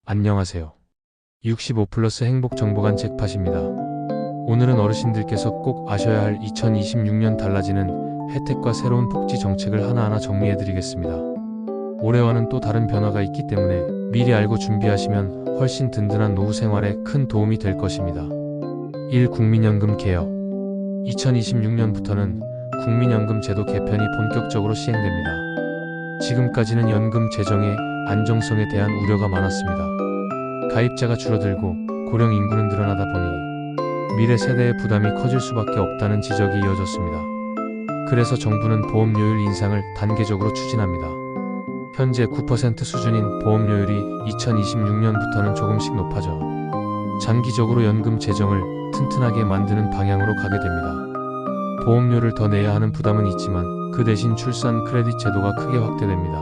안녕하세요. 65플러스 행복정보관 잭팟입니다. 오늘은 어르신들께서 꼭 아셔야 할 2026년 달라지는 혜택과 새로운 복지 정책을 하나하나 정리해드리겠습니다. 올해와는 또 다른 변화가 있기 때문에 미리 알고 준비하시면 훨씬 든든한 노후 생활에 큰 도움이 될 것입니다. 1. 국민연금 개혁. 2026년부터는 국민연금 제도 개편이 본격적으로 시행됩니다. 지금까지는 연금 재정의 안정성에 대한 우려가 많았습니다. 가입자가 줄어들고 고령 인구는 늘어나다 보니 미래 세대의 부담이 커질 수밖에 없다는 지적이 이어졌습니다. 그래서 정부는 보험료율 인상을 단계적으로 추진합니다. 현재 9% 수준인 보험료율이 2026년부터는 조금씩 높아져 장기적으로 연금 재정을 튼튼하게 만드는 방향으로 가게 됩니다. 보험료를 더 내야 하는 부담은 있지만 그 대신 출산 크레딧 제도가 크게 확대됩니다.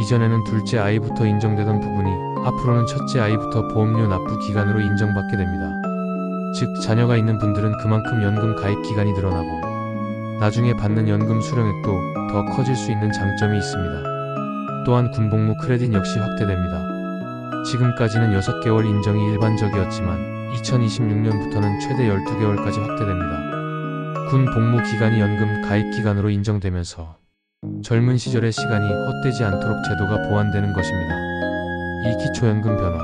이전에는 둘째 아이부터 인정되던 부분이 앞으로는 첫째 아이부터 보험료 납부 기간으로 인정받게 됩니다. 즉 자녀가 있는 분들은 그만큼 연금 가입 기간이 늘어나고 나중에 받는 연금 수령액도 더 커질 수 있는 장점이 있습니다. 또한 군복무 크레딧 역시 확대됩니다. 지금까지는 6개월 인정이 일반적이었지만 2026년부터는 최대 12개월까지 확대됩니다. 군 복무 기간이 연금 가입 기간으로 인정되면서 젊은 시절의 시간이 헛되지 않도록 제도가 보완되는 것입니다. 2. 기초연금 변화.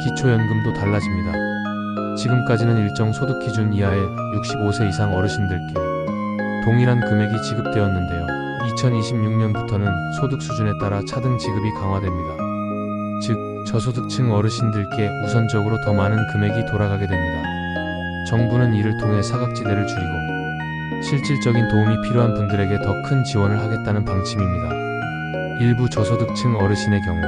기초연금도 달라집니다. 지금까지는 일정 소득 기준 이하의 65세 이상 어르신들께 동일한 금액이 지급되었는데요. 2026년부터는 소득 수준에 따라 차등 지급이 강화됩니다. 즉, 저소득층 어르신들께 우선적으로 더 많은 금액이 돌아가게 됩니다. 정부는 이를 통해 사각지대를 줄이고 실질적인 도움이 필요한 분들에게 더 큰 지원을 하겠다는 방침입니다. 일부 저소득층 어르신의 경우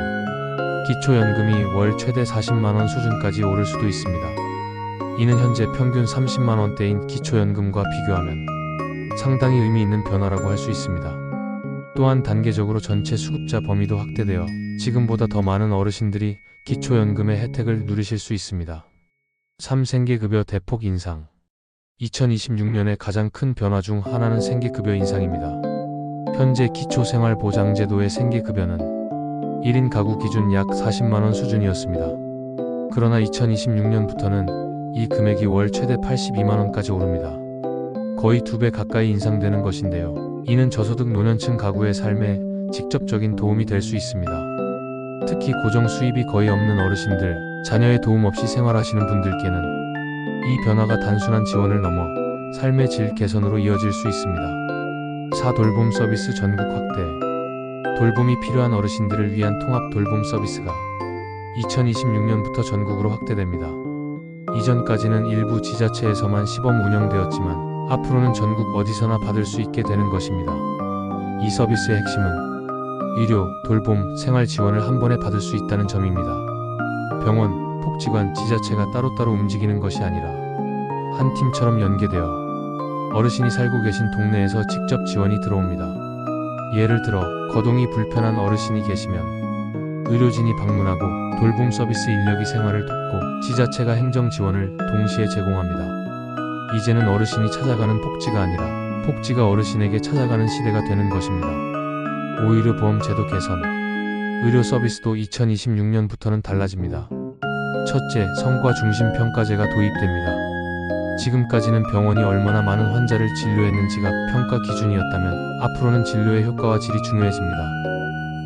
기초연금이 월 최대 40만원 수준까지 오를 수도 있습니다. 이는 현재 평균 30만원대인 기초연금과 비교하면 상당히 의미 있는 변화라고 할 수 있습니다. 또한 단계적으로 전체 수급자 범위도 확대되어 지금보다 더 많은 어르신들이 기초연금의 혜택을 누리실 수 있습니다. 3. 생계급여 대폭 인상. 2026년의 가장 큰 변화 중 하나는 생계급여 인상입니다. 현재 기초생활보장제도의 생계급여는 1인 가구 기준 약 40만원 수준이었습니다. 그러나 2026년부터는 이 금액이 월 최대 82만원까지 오릅니다. 거의 2배 가까이 인상되는 것인데요. 이는 저소득 노년층 가구의 삶에 직접적인 도움이 될 수 있습니다. 특히 고정 수입이 거의 없는 어르신들, 자녀의 도움 없이 생활하시는 분들께는 이 변화가 단순한 지원을 넘어 삶의 질 개선으로 이어질 수 있습니다. 4. 돌봄 서비스 전국 확대. 돌봄이 필요한 어르신들을 위한 통합 돌봄 서비스가 2026년부터 전국으로 확대됩니다. 이전까지는 일부 지자체에서만 시범 운영되었지만 앞으로는 전국 어디서나 받을 수 있게 되는 것입니다. 이 서비스의 핵심은 의료, 돌봄, 생활 지원을 한 번에 받을 수 있다는 점입니다. 병원, 복지관, 지자체가 따로따로 움직이는 것이 아니라 한 팀처럼 연계되어 어르신이 살고 계신 동네에서 직접 지원이 들어옵니다. 예를 들어 거동이 불편한 어르신이 계시면 의료진이 방문하고 돌봄 서비스 인력이 생활을 돕고 지자체가 행정 지원을 동시에 제공합니다. 이제는 어르신이 찾아가는 복지가 아니라 복지가 어르신에게 찾아가는 시대가 되는 것입니다. 5. 의료보험 제도 개선. 의료 서비스도 2026년부터는 달라집니다. 첫째, 성과 중심 평가제가 도입됩니다. 지금까지는 병원이 얼마나 많은 환자를 진료했는지가 평가 기준이었다면 앞으로는 진료의 효과와 질이 중요해집니다.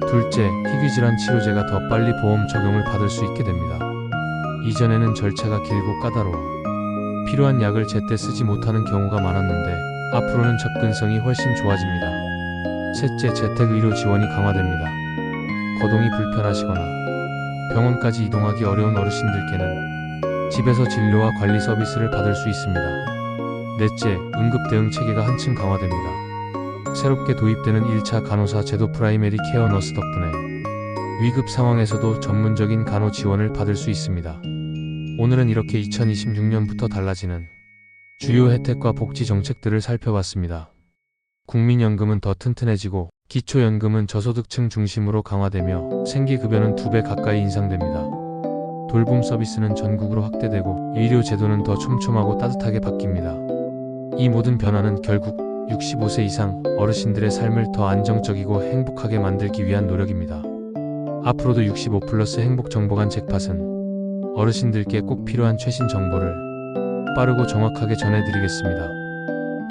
둘째, 희귀질환 치료제가 더 빨리 보험 적용을 받을 수 있게 됩니다. 이전에는 절차가 길고 까다로워 필요한 약을 제때 쓰지 못하는 경우가 많았는데 앞으로는 접근성이 훨씬 좋아집니다. 셋째, 재택의료 지원이 강화됩니다. 거동이 불편하시거나 병원까지 이동하기 어려운 어르신들께는 집에서 진료와 관리 서비스를 받을 수 있습니다. 넷째, 응급대응 체계가 한층 강화됩니다. 새롭게 도입되는 1차 간호사 제도 프라이머리 케어 너스 덕분에 위급 상황에서도 전문적인 간호 지원을 받을 수 있습니다. 오늘은 이렇게 2026년부터 달라지는 주요 혜택과 복지 정책들을 살펴봤습니다. 국민연금은 더 튼튼해지고 기초연금은 저소득층 중심으로 강화되며 생계급여는 2배 가까이 인상됩니다. 돌봄 서비스는 전국으로 확대되고 의료 제도는 더 촘촘하고 따뜻하게 바뀝니다. 이 모든 변화는 결국 65세 이상 어르신들의 삶을 더 안정적이고 행복하게 만들기 위한 노력입니다. 앞으로도 65플러스 행복정보관 잭팟은 어르신들께 꼭 필요한 최신 정보를 빠르고 정확하게 전해드리겠습니다.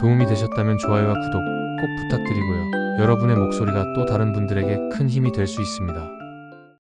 도움이 되셨다면 좋아요와 구독 꼭 부탁드리고요. 여러분의 목소리가 또 다른 분들에게 큰 힘이 될 수 있습니다.